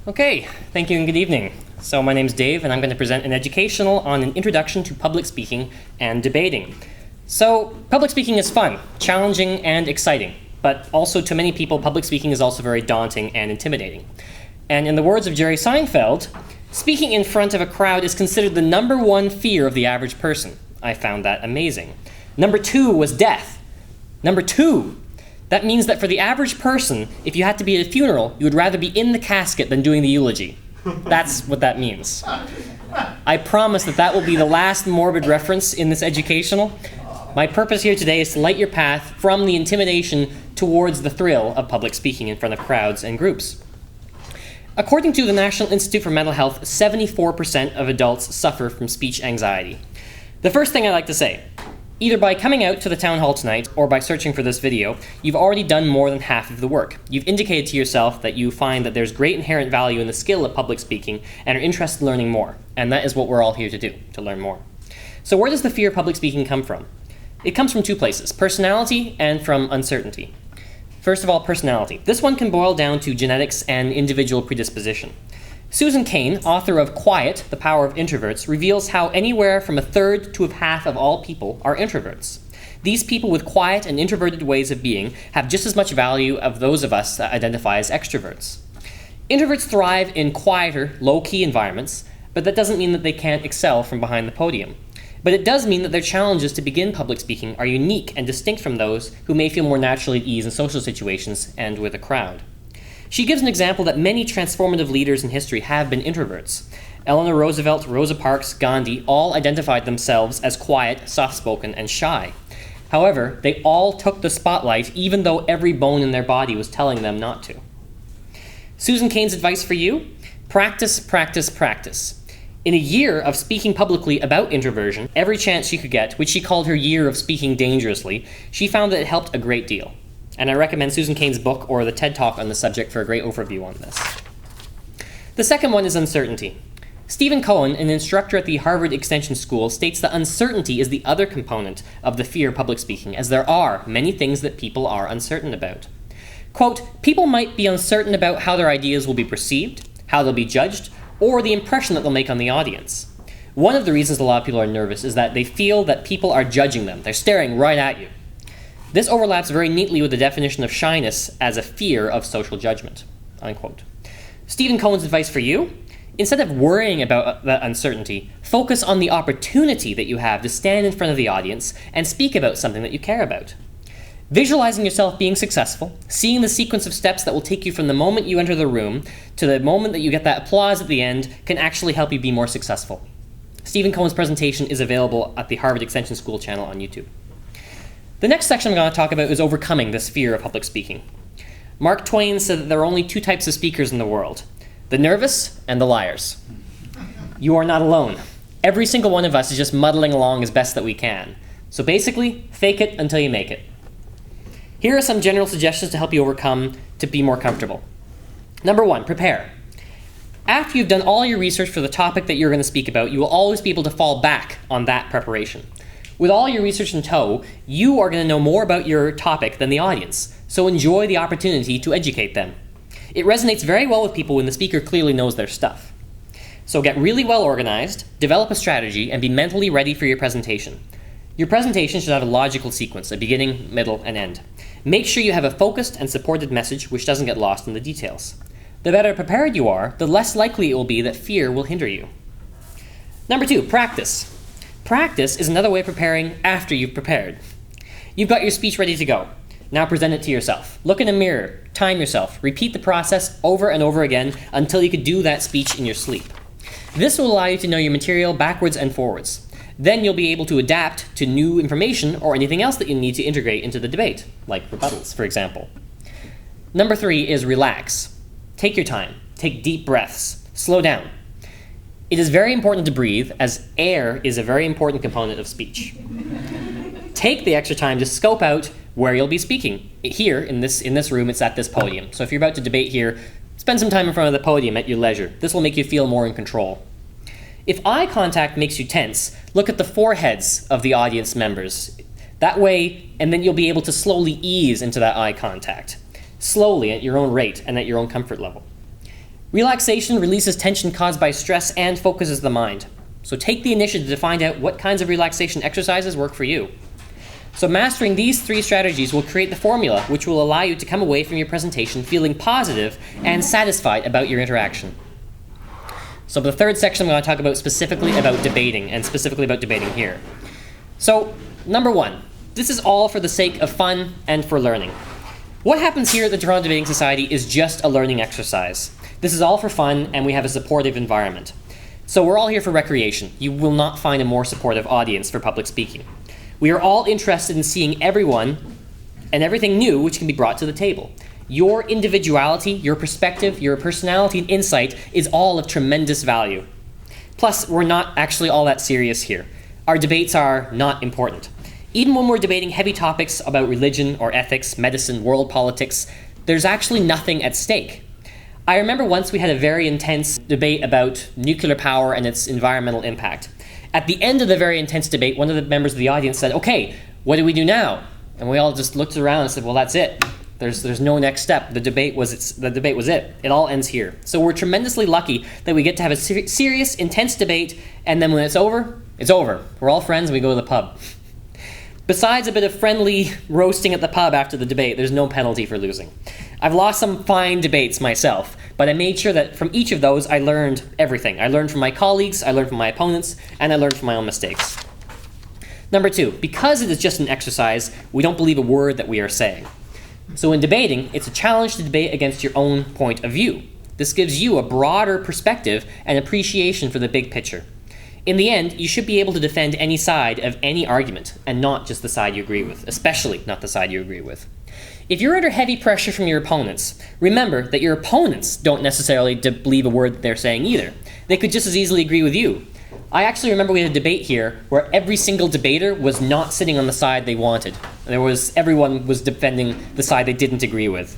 Okay, thank you and good evening. So my name's Dave, and I'm going to present an educational on an introduction to public speaking and debating. So public speaking is fun, challenging, and exciting, but also to many people, public speaking is also very daunting and intimidating. And in the words of Jerry Seinfeld, speaking in front of a crowd is considered the number one fear of the average person. I found that amazing. Number 2 was death. Number 2. That means that for the average person, if you had to be at a funeral, you would rather be in the casket than doing the eulogy. That's what that means. I promise that will be the last morbid reference in this educational. My purpose here today is to light your path from the intimidation towards the thrill of public speaking in front of crowds and groups. According to the National Institute for Mental Health, 74% of adults suffer from speech anxiety. The first thing I'd like to say, either by coming out to the town hall tonight or by searching for this video, you've already done more than half of the work. You've indicated to yourself that you find that there's great inherent value in the skill of public speaking and are interested in learning more. And that is what we're all here to do, to learn more. So where does the fear of public speaking come from? It comes from 2 places, personality and from uncertainty. First of all, personality. This one can boil down to genetics and individual predisposition. Susan Cain, author of Quiet, The Power of Introverts, reveals how anywhere from 1/3 to 1/2 of all people are introverts. These people with quiet and introverted ways of being have just as much value as those of us that identify as extroverts. Introverts thrive in quieter, low-key environments, but that doesn't mean that they can't excel from behind the podium. But it does mean that their challenges to begin public speaking are unique and distinct from those who may feel more naturally at ease in social situations and with a crowd. She gives an example that many transformative leaders in history have been introverts. Eleanor Roosevelt, Rosa Parks, Gandhi all identified themselves as quiet, soft-spoken, and shy. However, they all took the spotlight even though every bone in their body was telling them not to. Susan Cain's advice for you? Practice, practice, practice. In a year of speaking publicly about introversion, every chance she could get, which she called her year of speaking dangerously, she found that it helped a great deal. And I recommend Susan Cain's book or the TED Talk on the subject for a great overview on this. The second one is uncertainty. Stephen Cohen, an instructor at the Harvard Extension School, states that uncertainty is the other component of the fear of public speaking, as there are many things that people are uncertain about. Quote, people might be uncertain about how their ideas will be perceived, how they'll be judged, or the impression that they'll make on the audience. One of the reasons a lot of people are nervous is that they feel that people are judging them. They're staring right at you. This overlaps very neatly with the definition of shyness as a fear of social judgment, unquote. Stephen Cohen's advice for you? Instead of worrying about that uncertainty, focus on the opportunity that you have to stand in front of the audience and speak about something that you care about. Visualizing yourself being successful, seeing the sequence of steps that will take you from the moment you enter the room to the moment that you get that applause at the end can actually help you be more successful. Stephen Cohen's presentation is available at the Harvard Extension School channel on YouTube. The next section I'm going to talk about is overcoming this fear of public speaking. Mark Twain said that there are only 2 types of speakers in the world, the nervous and the liars. You are not alone. Every single one of us is just muddling along as best that we can. So basically, fake it until you make it. Here are some general suggestions to help you overcome to be more comfortable. Number 1, prepare. After you've done all your research for the topic that you're going to speak about, you will always be able to fall back on that preparation. With all your research in tow, you are going to know more about your topic than the audience, so enjoy the opportunity to educate them. It resonates very well with people when the speaker clearly knows their stuff. So get really well organized, develop a strategy, and be mentally ready for your presentation. Your presentation should have a logical sequence, a beginning, middle, and end. Make sure you have a focused and supported message which doesn't get lost in the details. The better prepared you are, the less likely it will be that fear will hinder you. Number 2, practice. Practice is another way of preparing after you've prepared. You've got your speech ready to go. Now present it to yourself. Look in a mirror, time yourself, repeat the process over and over again until you can do that speech in your sleep. This will allow you to know your material backwards and forwards. Then you'll be able to adapt to new information or anything else that you need to integrate into the debate, like rebuttals, for example. Number 3 is relax. Take your time. Take deep breaths. Slow down. It is very important to breathe, as air is a very important component of speech. Take the extra time to scope out where you'll be speaking. Here, in this room, it's at this podium. So if you're about to debate here, spend some time in front of the podium at your leisure. This will make you feel more in control. If eye contact makes you tense, look at the foreheads of the audience members. That way, and then you'll be able to slowly ease into that eye contact. Slowly, at your own rate and at your own comfort level. Relaxation releases tension caused by stress and focuses the mind. So take the initiative to find out what kinds of relaxation exercises work for you. So mastering these 3 strategies will create the formula which will allow you to come away from your presentation feeling positive and satisfied about your interaction. So the third section I'm going to talk about specifically about debating, and specifically about debating here. So number 1, this is all for the sake of fun and for learning. What happens here at the Toronto Debating Society is just a learning exercise. This is all for fun, and we have a supportive environment. So we're all here for recreation. You will not find a more supportive audience for public speaking. We are all interested in seeing everyone and everything new which can be brought to the table. Your individuality, your perspective, your personality and insight is all of tremendous value. Plus, we're not actually all that serious here. Our debates are not important. Even when we're debating heavy topics about religion or ethics, medicine, world politics, there's actually nothing at stake. I remember once we had a very intense debate about nuclear power and its environmental impact. At the end of the very intense debate, one of the members of the audience said, "Okay, what do we do now?" And we all just looked around and said, "Well, that's it. There's no next step. The debate was it. It all ends here." So we're tremendously lucky that we get to have a serious, intense debate, and then when it's over, it's over. We're all friends and we go to the pub. Besides a bit of friendly roasting at the pub after the debate, there's no penalty for losing. I've lost some fine debates myself, but I made sure that from each of those I learned everything. I learned from my colleagues, I learned from my opponents, and I learned from my own mistakes. Number 2, because it is just an exercise, we don't believe a word that we are saying. So in debating, it's a challenge to debate against your own point of view. This gives you a broader perspective and appreciation for the big picture. In the end, you should be able to defend any side of any argument, and not just the side you agree with, especially not the side you agree with. If you're under heavy pressure from your opponents, remember that your opponents don't necessarily believe a word that they're saying either. They could just as easily agree with you. I actually remember we had a debate here where every single debater was not sitting on the side they wanted. Everyone was defending the side they didn't agree with.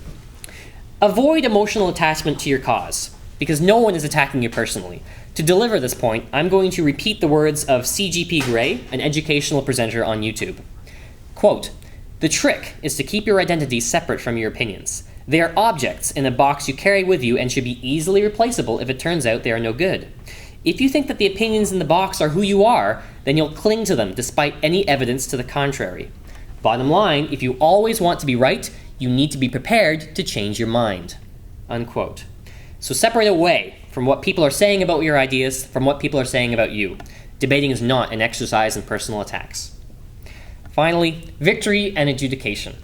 Avoid emotional attachment to your cause, because no one is attacking you personally. To deliver this point, I'm going to repeat the words of CGP Grey, an educational presenter on YouTube. Quote, "The trick is to keep your identity separate from your opinions. They are objects in a box you carry with you and should be easily replaceable if it turns out they are no good. If you think that the opinions in the box are who you are, then you'll cling to them despite any evidence to the contrary. Bottom line, if you always want to be right, you need to be prepared to change your mind." Unquote. So separate away from what people are saying about your ideas from what people are saying about you. Debating is not an exercise in personal attacks. Finally, victory and adjudication.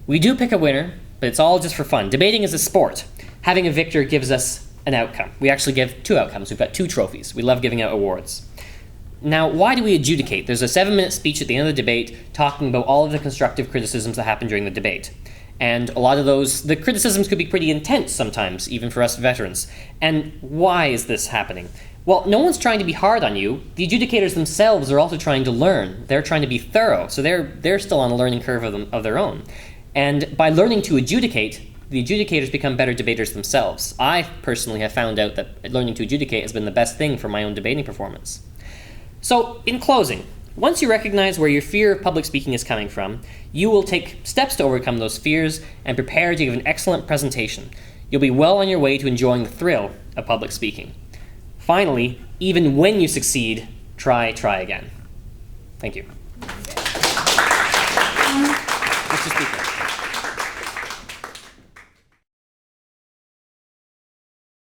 We do pick a winner, but it's all just for fun. Debating is a sport. Having a victor gives us an outcome. We actually give 2 outcomes. We've got 2 trophies. We love giving out awards. Now, why do we adjudicate? There's a 7-minute speech at the end of the debate talking about all of the constructive criticisms that happened during the debate. And a lot of the criticisms could be pretty intense sometimes, even for us veterans. And why is this happening? Well, no one's trying to be hard on you. The adjudicators themselves are also trying to learn. They're trying to be thorough, so they're still on a learning curve of their own. And by learning to adjudicate, the adjudicators become better debaters themselves. I personally have found out that learning to adjudicate has been the best thing for my own debating performance. So, in closing, once you recognize where your fear of public speaking is coming from, you will take steps to overcome those fears and prepare to give an excellent presentation. You'll be well on your way to enjoying the thrill of public speaking. Finally, even when you succeed, try again. Thank you. Mr. Speaker.